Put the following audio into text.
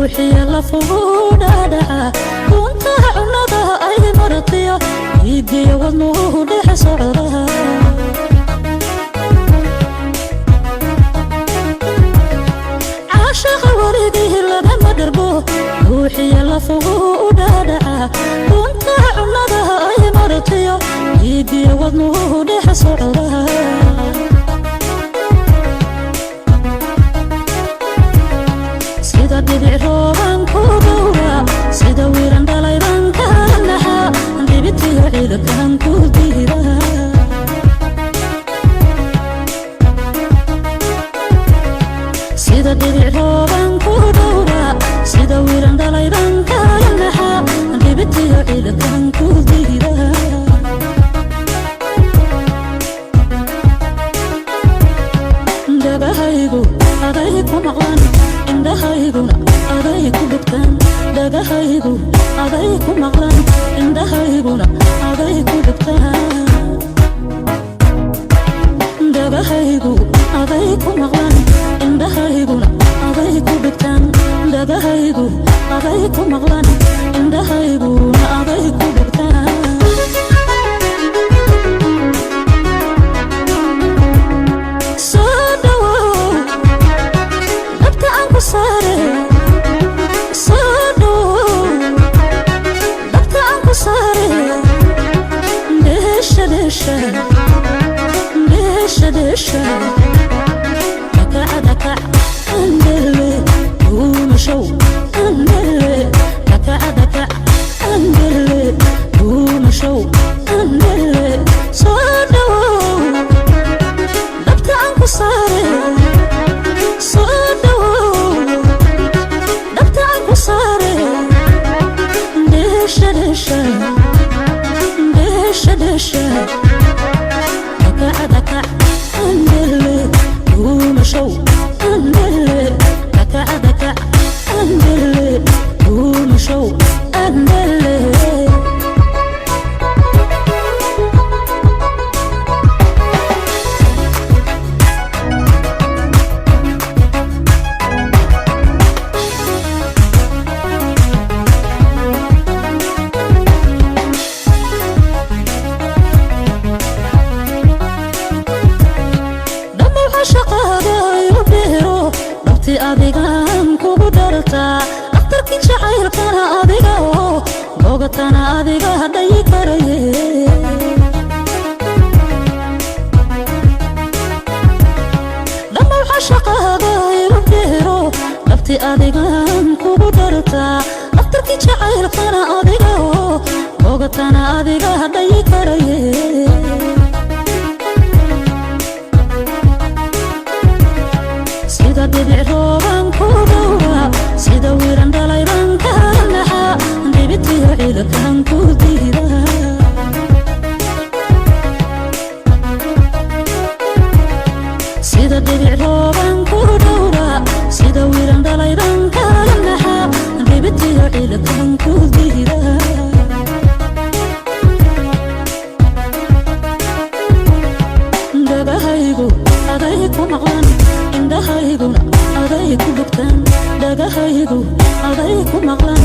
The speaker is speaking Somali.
روحي يلا فوقنا دعا كنت عنده أي مرضية يدي وضنه لح صعرها عاشق ورده لما دربوه روحي يلا فوقنا دعا كنت عنده أي مرضية يدي وضنه لح صعرها sida dhibic rooban ku dhowra sida wiiran dhalayban ka naxa dhibitiyo ciidakan ku diira sida dhibic rooban ku dhowra sida wiiran dhalayban ka naxa dhibitiyo ciidakan ku diira dabahaygu aday ku maqlan indhahayguna aday ku dhigtaan dhagahaygu aday ku maqlan indhahayguna aday ku dhigtaan dhagahaygu aday ku maqlan indhahayguna aday ku dhigtaan dhagahaygu aday ku maqlan indhahayguna aday ku dhigtaan دشة دكع دكع أندلي ومشو أندلي دكع دكع أندلي ومشو أندلي صادو دبت عنك صاري صادو دبت عنك صاري دشة دشة دشة دشة دكع دكع أندلي ومشو أندلي دكع دكع أندلي ومشو أندلي adigaan kugu dhartaa dhakhtarkii jacaylkana adiga oo bogatana adiga hadhayi karaye dhammaw xashaqaaga ilu dheero dhabti adigaan kugu dhartaa dhakhtarkii jacaylkana adiga oo bogatana adiga hadhayi karaye sida dhibic rooban ku dhowra sida wiiran dhalayban ka naxa dhibitiyo ciidakan ku diira sida dhibic rooban ku dhowra sida wiiran dhalayban ka naxa dhibitiyo ciidakan ku diira dhagahaygu aday ku maqlan indhahayguna aday ku dhigtaan dhagahaygu aday ku maqlan